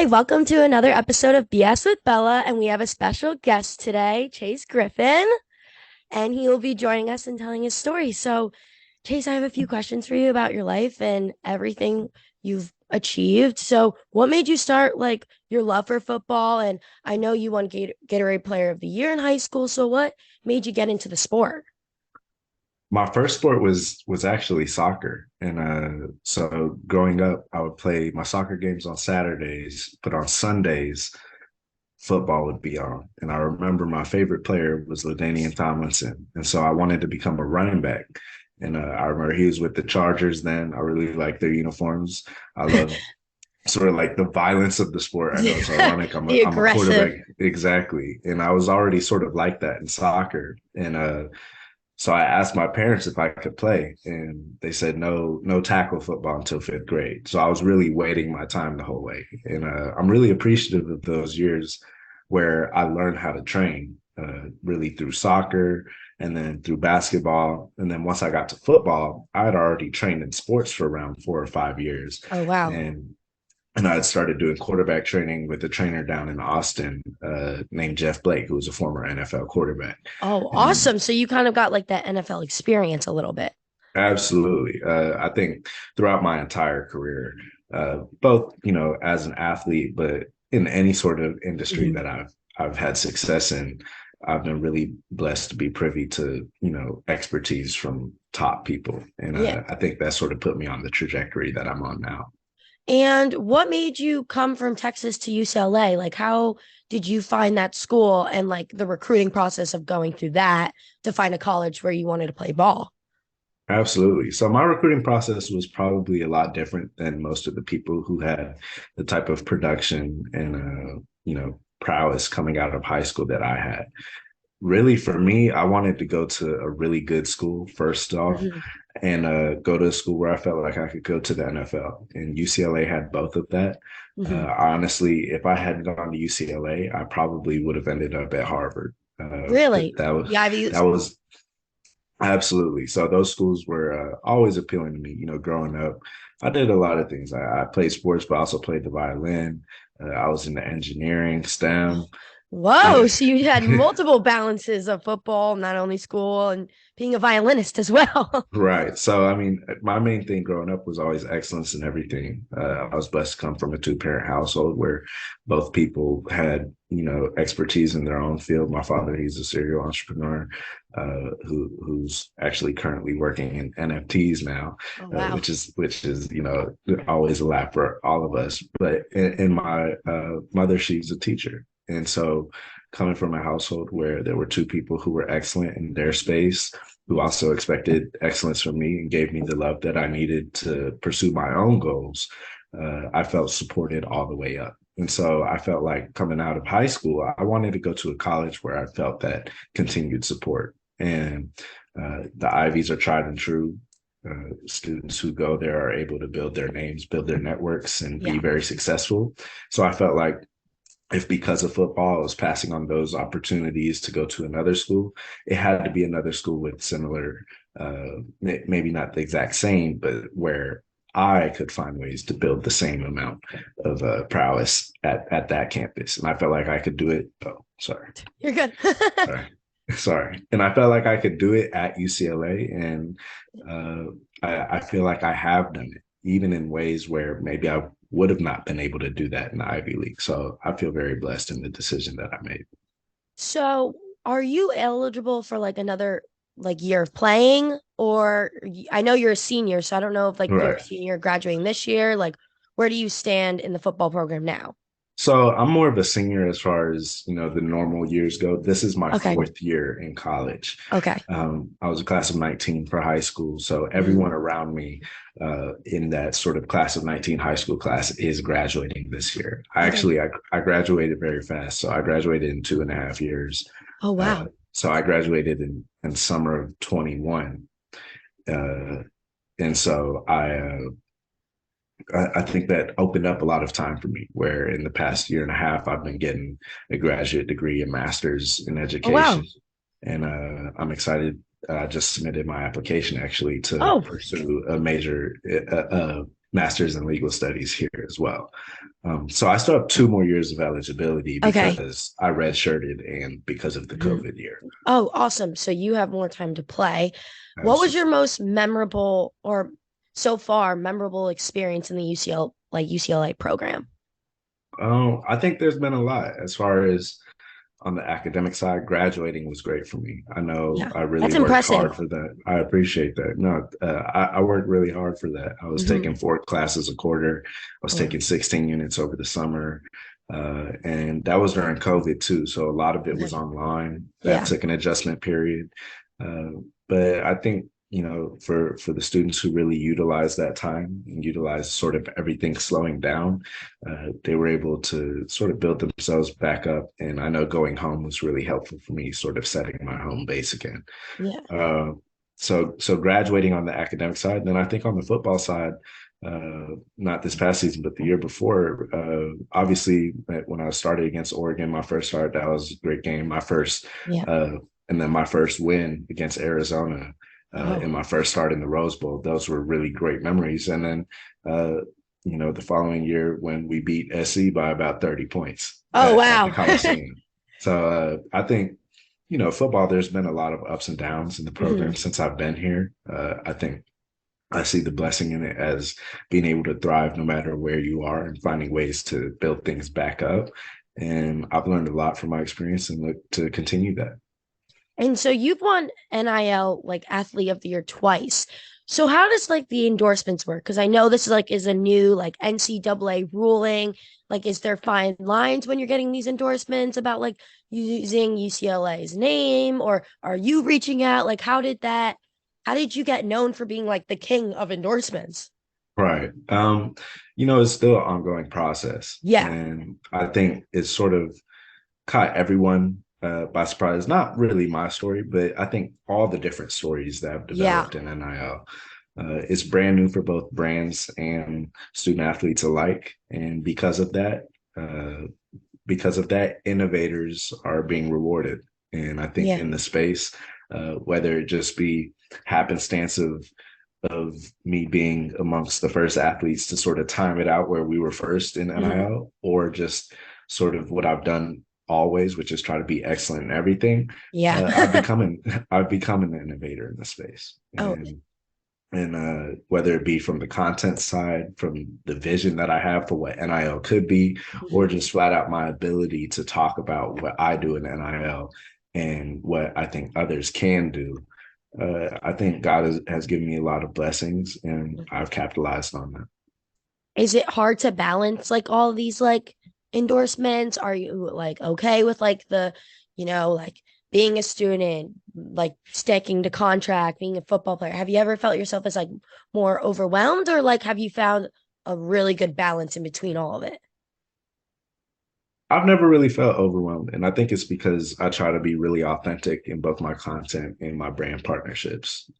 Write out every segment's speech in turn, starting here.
welcome to another episode of BS with Bella, and we have a special guest today, Chase Griffin, and he will be joining us and telling his story. So, Chase, I have a few questions for you about your life and everything you've achieved. So, what made you start your love for football? And I know you won Gatorade Player of the Year in high school. So, what made you get into the sport? My first sport was actually soccer, and so growing up, I would play my soccer games on Saturdays, but on Sundays, football would be on. And I remember my favorite player was LaDainian Tomlinson, and so I wanted to become a running back. And I remember he was with the Chargers then. I really liked their uniforms. I love sort of like the violence of the sport. I know it's Yeah, ironic. the I'm a quarterback, aggressive. exactly, and I was already sort of like that in soccer, and so I asked my parents if I could play, and they said no, no tackle football until fifth grade. So I was really waiting my time the whole way, and I'm really appreciative of those years where I learned how to train, really through soccer and then through basketball, and then once I got to football, I had already trained in sports for around 4 or 5 years, Oh, wow. and I had started doing quarterback training with a trainer down in Austin named Jeff Blake, who was a former NFL quarterback. Oh, And awesome. So, you kind of got like that NFL experience a little bit. absolutely. I think throughout my entire career, both, as an athlete, but in any sort of industry Mhm. that I've had success in, I've been really blessed to be privy to, expertise from top people. And Yeah. I think that sort of put me on the trajectory that I'm on now. And what made you come from Texas to UCLA? Like, how did you find that school and like the recruiting process of going through that to find a college where you wanted to play ball? Absolutely. So my recruiting process was probably a lot different than most of the people who had the type of production and prowess coming out of high school that I had. Really, for me, I wanted to go to a really good school first off, Mhm. and go to a school where I felt like I could go to the NFL. And UCLA had both of that. Mhm. Honestly, if I hadn't gone to UCLA, I probably would have ended up at Harvard. But Really? that was The that Ivies? was absolutely. So those schools were always appealing to me. Growing up, I did a lot of things. I played sports, but I also played the violin. I was into engineering, STEM. Whoa. And So you had multiple balances of football, not only school and being a violinist as well. right. So, I mean, my main thing growing up was always excellence in everything. I was blessed to come from a two-parent household where both people had, expertise in their own field. My father, he's a serial entrepreneur who's actually currently working in NFTs now, Oh, wow. which is always a laugh for all of us. But in my mother, she's a teacher, and so coming from a household where there were two people who were excellent in their space, who also expected excellence from me and gave me the love that I needed to pursue my own goals, I felt supported all the way up. And so I felt like coming out of high school, I wanted to go to a college where I felt that continued support. And the Ivies are tried and true. Students who go there are able to build their names, build their networks, and be Yeah. very successful. So I felt like if because of football I was passing on those opportunities to go to another school, it had to be another school with similar, maybe not the exact same, but where I could find ways to build the same amount of prowess at that campus. And I felt like I could do it. Oh, sorry. You're good. Sorry. Sorry. And I felt like I could do it at UCLA. And uh, I feel like I have done it, even in ways where maybe I would have not been able to do that in the Ivy League. So I feel very blessed in the decision that I made. So, are you eligible for like another like year of playing or I know you're a senior, so I don't know if like you're a Right. senior graduating this year, like where do you stand in the football program now? So I'm more of a senior as far as the normal years go. This is my Okay. fourth year in college. Okay. I was a class of 19 for high school, so Mhm. everyone around me in that sort of class of 19 high school class is graduating this year. Okay. I graduated very fast, so I graduated in 2.5 years. Oh, Uh, wow. so I graduated in summer of 21, uh, and so I think that opened up a lot of time for me, where in the past year and a half, I've been getting a graduate degree, a master's in Oh, education. wow. And I'm excited. I just submitted my application actually to Oh, pursue a major, master's in legal studies here as well. So I still have 2 more years of eligibility Okay. because I redshirted and because of the Mhm. COVID year. Oh, awesome. So you have more time to play. What was your Absolutely. most memorable or so far memorable experience in the UCLA program? I think there's been a lot as far as on the academic side. Graduating was great for me. I know Yeah. I really That's worked impressive. hard for that. I appreciate that. No, I worked really hard for that. I was Hmm. taking 4 classes a quarter. I was Oh, wow. taking 16 units over the summer. And that was during COVID too. So a lot of it was Okay. online. That Yeah. took an adjustment period. But I think, for the students who really utilize that time and utilize sort of everything slowing down, they were able to sort of build themselves back up. And I know going home was really helpful for me, sort of setting my home base again. Yeah. Uh, so graduating on the academic side, then I think on the football side, not this past season, but the year before, obviously when I started against Oregon, my first start, that was a great game. My first, Yeah. uh, and then my first win against Arizona in Oh. my first start in the Rose Bowl. Those were really great memories. And then, the following year when we beat SC by about 30 points Oh, at the wow. Coliseum. So I think, football, there's been a lot of ups and downs in the Hmm. program since I've been here. I think I see the blessing in it as being able to thrive no matter where you are and finding ways to build things back up. And I've learned a lot from my experience and look to continue that. And so you've won NIL like athlete of the year twice. So how does like the endorsements work? Because I know this is a new like NCAA ruling. Like, is there fine lines when you're getting these endorsements about like using UCLA's name, or are you reaching out? Like, how did you get known for being like the king of endorsements? Right. It's still an ongoing process. Yeah. And I think it's sort of caught everyone by surprise. Not really my story, but I think all the different stories that have Yeah. developed in NIL. It's brand new for both brands and student athletes alike. And uh, because of that, innovators are being rewarded. And I think Yeah. in the space, whether it just be happenstance of me being amongst the first athletes to sort of time it out where we were first in Hmm. NIL, or just sort of what I've done always, which is try to be excellent in everything. Yeah. I've become an innovator in the space, Oh, and whether it be from the content side, from the vision that I have for what NIL could be, or mhm. just flat out my ability to talk about what I do in NIL and what I think others can do. I think God has given me a lot of blessings, and I've capitalized on that. Is it hard to balance like all these like endorsements? Are you like okay with like like being a student, like sticking to contract, being a football player? Have you ever felt yourself as like more overwhelmed, or like have you found a really good balance in between all of it? I've never really felt overwhelmed. And I think it's because I try to be really authentic in both my content and my brand partnerships.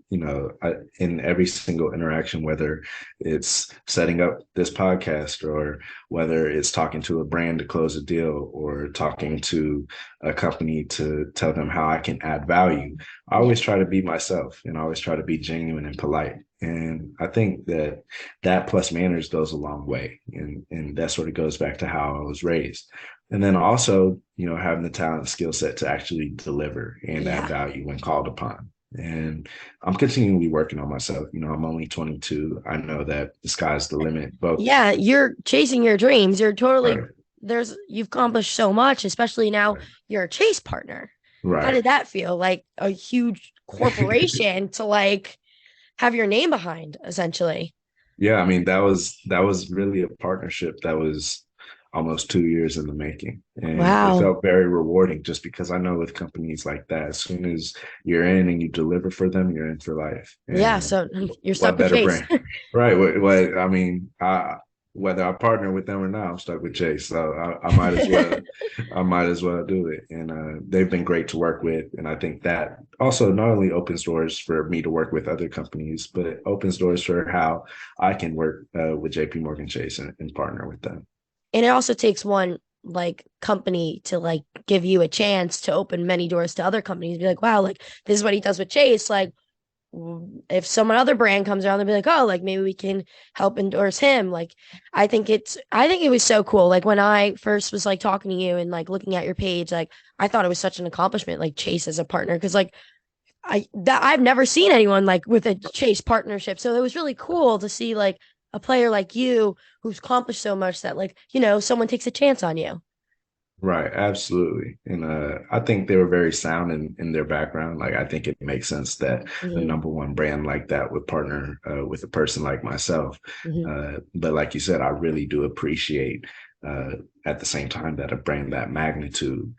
In every single interaction, whether it's setting up this podcast or whether it's talking to a brand to close a deal or talking to a company to tell them how I can add value, I Yeah. always try to be myself and I always try to be genuine and polite. And I think that plus manners goes a long way. And that sort of goes back to how I was raised. And then also, having the talent and skill set to actually deliver and add Yeah. value when called upon. And I'm continually working on myself. I'm only 22. I know that the sky's the limit, but Yeah, you're chasing your dreams. You're totally right, you've accomplished so much, especially now right, you're a chase partner. How right. did that feel? Like a huge corporation to like have your name behind, essentially. Yeah, I mean that was really a partnership that was almost 2 years in the making, and it Wow. felt very rewarding just because I know with companies like that, as soon as you're in and you deliver for them, you're in for life. Yeah, And so you're stuck what with better Chase. brand, right? What I mean, whether I partner with them or not, I'm stuck with Chase, so I might as well I might as well do it. And they've been great to work with. And I think that also not only opens doors for me to work with other companies, but it opens doors for how I can work with JP Morgan Chase and partner with them. And it also takes one like company to like give you a chance to open many doors to other companies. Be like, wow, like this is what he does with Chase. Like, if some other brand comes around, they'll be like, oh, like maybe we can help endorse him. Like, I think it was so cool. Like when I first was like talking to you and like looking at your page, like I thought it was such an accomplishment, like Chase as a partner, because like I've never seen anyone like with a Chase partnership. So it was really cool to see like a player like you who's accomplished so much that like, someone takes a chance on you. Right, absolutely. And I think they were very sound in their background. Like, I think it makes sense that a Hmm. number one brand like that would partner with a person like myself. Hmm. But like you said, I really do appreciate at the same time that a brand that magnitude,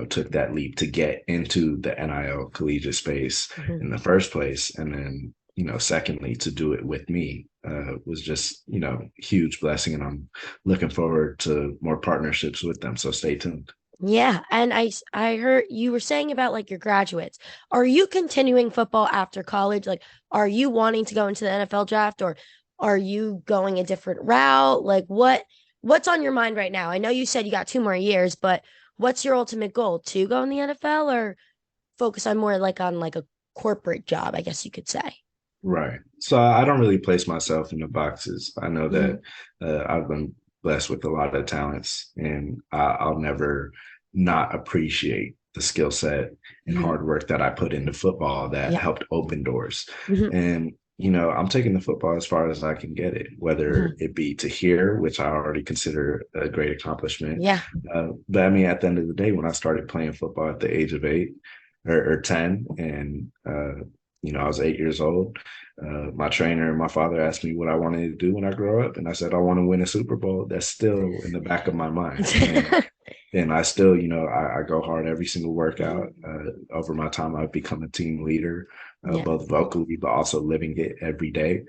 took that leap to get into the NIL collegiate space Hmm. in the first place. And then, secondly, to do it with me was just, huge blessing. And I'm looking forward to more partnerships with them. So stay tuned. Yeah, and I heard you were saying about like your graduates. Are you continuing football after college? Like, are you wanting to go into the NFL draft, or are you going a different route? Like, what's on your mind right now? I know you said you got 2 more years, but what's your ultimate goal? To go in the NFL or focus on more like on like a corporate job, I guess you could say. Right. So I don't really place myself in the boxes. I know Hmm. that I've been blessed with a lot of talents, and I'll never not appreciate the skill set and Hmm. hard work that I put into football that Yeah. helped open doors. Hmm. And, I'm taking the football as far as I can get it, whether Hmm. it be to here, which I already consider a great accomplishment. Yeah. But I mean, at the end of the day, when I started playing football at the age of 8 or 10, and, I was 8 years old. My trainer and my father asked me what I wanted to do when I grow up, and I said I want to win a Super Bowl. That's still in the back of my mind, and I still, I go hard every single workout. Over my time, I've become a team leader, Yeah. both vocally but also living it every day.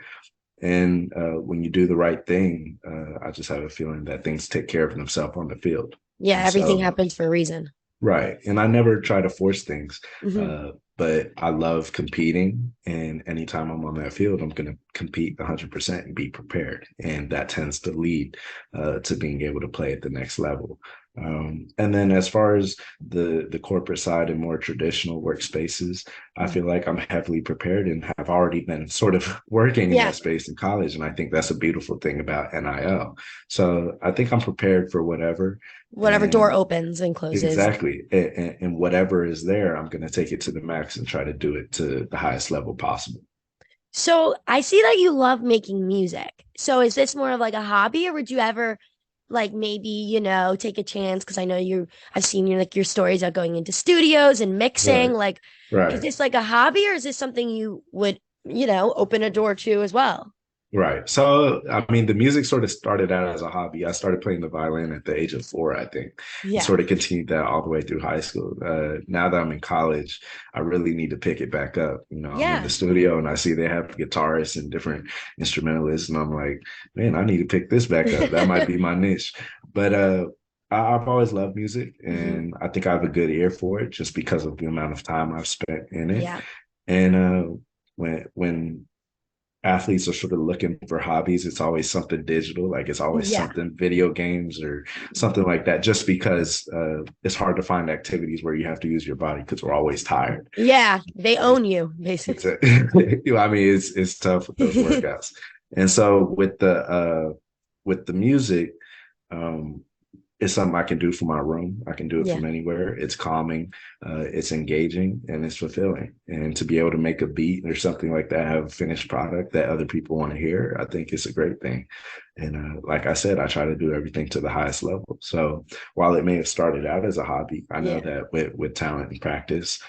And when you do the right thing, I just have a feeling that things take care of themselves on the field. Yeah, And everything so happens for a reason. right. And I never try to force things, Hmm. but I love competing. And anytime I'm on that field, I'm going to compete 100% and be prepared. And that tends to lead to being able to play at the next level. And then as far as the corporate side and more traditional workspaces, I feel like I'm heavily prepared and have already been sort of working in Yeah. that space in college. And I think that's a beautiful thing about NIL. So I think I'm prepared for whatever. Whatever door And opens and closes. exactly. And whatever is there, I'm going to take it to the max and try to do it to the highest level possible. So I see that you love making music. So is this more of like a hobby, or would you ever like maybe, take a chance? Because I know I've seen like your stories of going into studios and mixing. Right. Like, is Right. this like a hobby, or is this something you would, open a door to as well? Right. So, I mean, the music sort of started out as a hobby. I started playing the violin at the age of 4, I think, and Yeah. sort of continued that all the way through high school. Now that I'm in college, I really need to pick it back up. I'm in the Yeah. studio and I see they have guitarists and different instrumentalists, and I'm like, man, I need to pick this back up. That might be my niche. But I've always loved music, Hmm. and I think I have a good ear for it just because of the amount of time I've spent in it. Yeah. And when athletes are sort of looking for hobbies, it's always something digital, like it's always Yeah. something video games or something like that, just because it's hard to find activities where you have to use your body because we're always tired. Yeah. They own you, It's basically. a, I mean, it's tough with those workouts. And so with the music, um, it's something I can do from my room. I can do it Yeah. from anywhere. It's calming, it's engaging, and it's fulfilling. And to be able to make a beat or something like that, have a finished product that other people want to hear, I think it's a great thing. And like I said, I try to do everything to the highest level. So while it may have started out as a hobby, I know Yeah. that with talent and practice,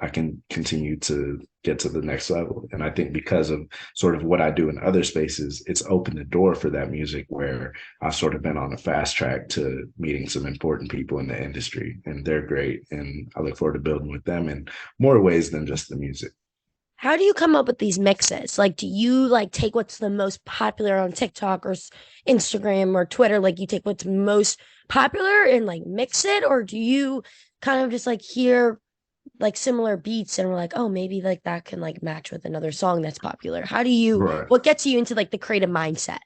I can continue to get to the next level. And I think because of sort of what I do in other spaces, it's opened the door for that music where I've sort of been on a fast track to meeting some important people in the industry, and they're great. And I look forward to building with them in more ways than just the music. How do you come up with these mixes? Like, do you like take what's the most popular on TikTok or Instagram or Twitter? Like, you take what's most popular and like mix it, or do you kind of just like hear like similar beats and we're like, oh, maybe like that can like match with another song that's popular? Right. What gets you into like the creative mindset?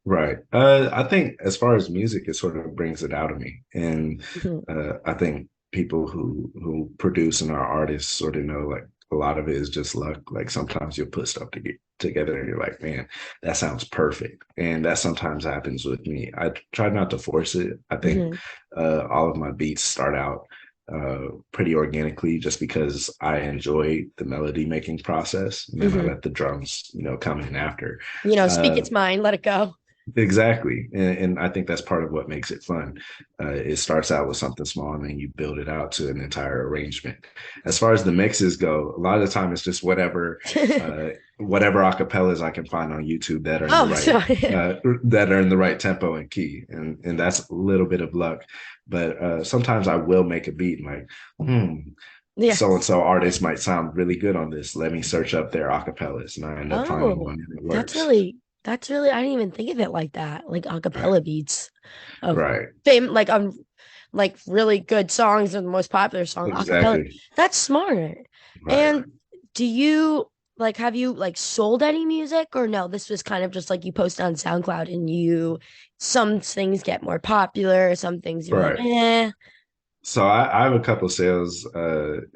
Right. I think as far as music, it sort of brings it out of me. And Mhm. I think people who produce and are artists sort of know like a lot of it is just luck. Like sometimes you'll put stuff together and you're like, man, that sounds perfect. And that sometimes happens with me. I try not to force it. I think Hmm. all of my beats start out pretty organically just because I enjoy the melody making process. And then I Hmm. let the drums, come in after. Speak Uh, its mind, let it go. Exactly. And I think that's part of what makes it fun. It starts out with something small and then you build it out to an entire arrangement. As far as the mixes go, a lot of the time it's just whatever acapellas I can find on YouTube that are in the Oh, right so tempo and key. And that's a little bit of luck. But sometimes I will make a beat and like, yeah. so and so artist might sound really good on this. Let me search up their acapellas. And I end up finding Oh, one and it that's works. really that's really I didn't even think of it like that. Like Right. acapella beats of Right. fame like really good songs and the most popular song acapella. Exactly. That's smart. Right. And do you like have you like sold any music or no? This was kind of just like you post on SoundCloud and you some things get more popular, some things you're like, Right. eh. So I have a couple sales,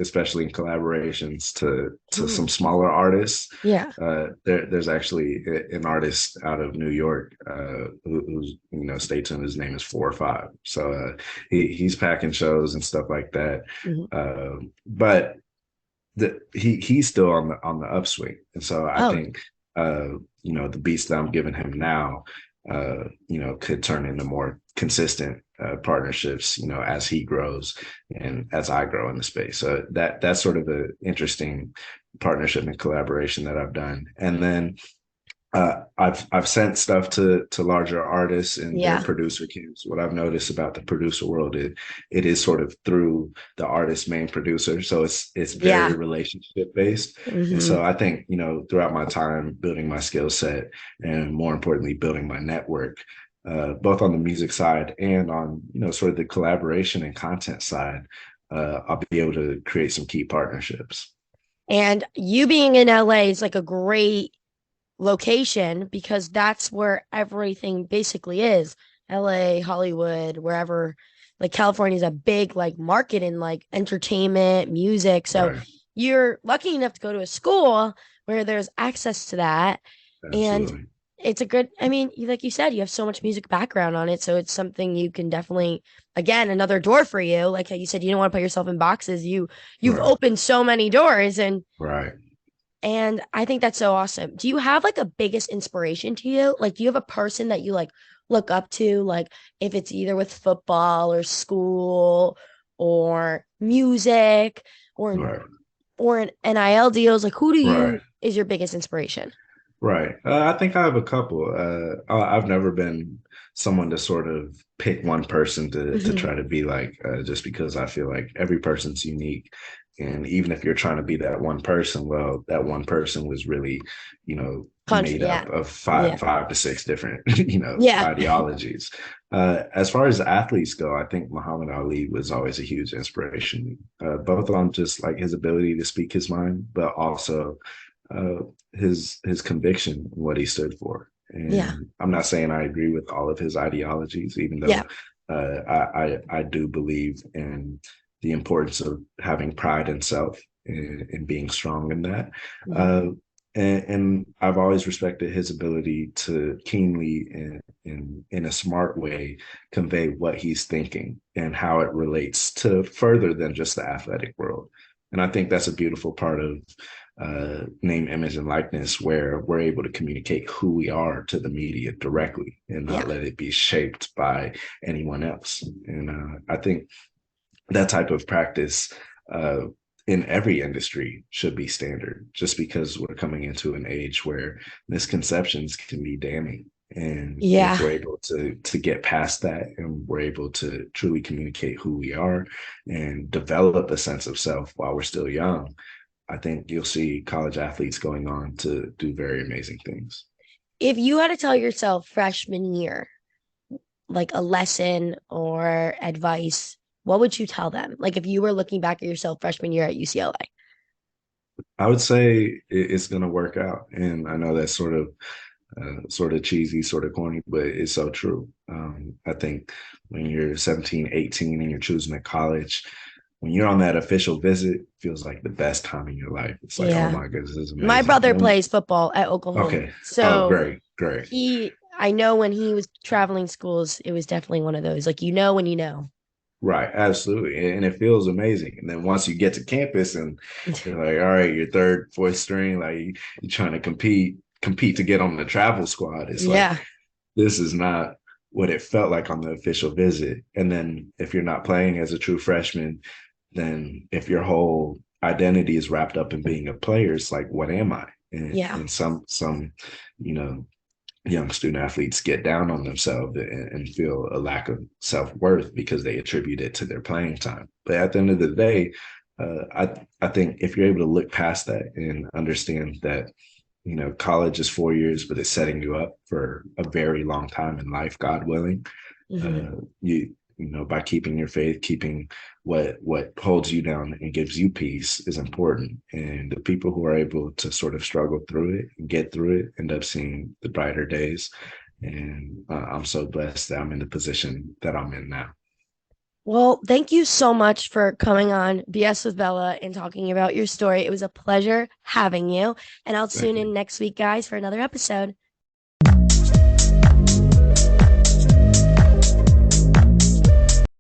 especially in collaborations to some Ooh, smaller artists. yeah. There's actually an artist out of New York who's stay tuned. His name is 4 or 5. So he's packing shows and stuff like that. Mhm. But he's still on the upswing, and so I Oh, think the beats that I'm giving him now, could turn into more consistent partnerships, as he grows and as I grow in the space. So that's sort of an interesting partnership and collaboration that I've done, and then I've sent stuff to larger artists and their yeah. producer camps. What I've noticed about the producer world, it is sort of through the artist's main producer, so it's very Yeah. relationship based. And Hmm. so I think throughout my time building my skill set and more importantly building my network, both on the music side and on sort of the collaboration and content side, I'll be able to create some key partnerships. And you being in LA is like a great location because that's where everything basically is. LA, Hollywood, wherever. Like California is a big like market in like entertainment, music. So Right. you're lucky enough to go to a school where there's access to that. And Absolutely. it's a good, I mean, like you said, you have so much music background on it. So it's something you can definitely, again, another door for you. Like how you said, you don't want to put yourself in boxes. You've Right. opened so many doors Right. and I think that's so awesome. Do you have like a biggest inspiration to you? Like, do you have a person that you like look up to? Like, if it's either with football or school or music or Right. in NIL deals, like who do Right. you is your biggest inspiration? Right. I think I have a couple. I've never been someone to sort of pick one person to Hmm. try to be like, just because I feel like every person's unique. And even if you're trying to be that one person, well, that one person was really, Country, made yeah, up of yeah, five to six different, yeah, ideologies. As far as athletes go, I think Muhammad Ali was always a huge inspiration, both on just like his ability to speak his mind, but also uh, his conviction and what he stood for. yeah, And I'm not saying I agree with all of his ideologies, even yeah, though I do believe in the importance of having pride in self and being strong in that. mhm, Uh, and I've always respected his ability to keenly and in a smart way convey what he's thinking and how it relates to further than just the athletic world. And I think that's a beautiful part of name, image, and likeness, where we're able to communicate who we are to the media directly and not yeah, let it be shaped by anyone else. And I think that type of practice uh, in every industry should be standard, just because we're coming into an age where misconceptions can be damning. And if yeah. we're able to get past that and we're able to truly communicate who we are and develop a sense of self while we're still young, I think you'll see college athletes going on to do very amazing things. If you had to tell yourself freshman year, like a lesson or advice, what would you tell them? Like if you were looking back at yourself freshman year at UCLA. I would say it's going to work out, and I know that's sort of cheesy, sort of corny, but it's so true. I think when you're 17, 18 and you're choosing a college, when you're on that official visit, it feels like the best time in your life. It's like, oh Yeah. my goodness, this is My amazing. brother plays football at Oklahoma. Okay. Oh, So great, great. I know when he was traveling schools, it was definitely one of those. Like, when you know. Right, absolutely. And it feels amazing. And then once you get to campus and you're like, all right, you're third, fourth string, like you're trying to compete to get on the travel squad. It's like Yeah. this is not what it felt like on the official visit. And then if you're not playing as a true freshman, then if your whole identity is wrapped up in being a player, it's like, what am I? Yeah. And some, you know, young student athletes get down on themselves and feel a lack of self-worth because they attribute it to their playing time. But at the end of the day, I think if you're able to look past that and understand that college is 4 years, but it's setting you up for a very long time in life, God willing. Hmm. By keeping your faith, keeping what holds you down and gives you peace is important. And the people who are able to sort of struggle through it and get through it end up seeing the brighter days. And I'm so blessed that I'm in the position that I'm in now. Well, thank you so much for coming on BS with Bella and talking about your story. It was a pleasure having you. And I'll tune Thank in you. next week, guys, for another episode.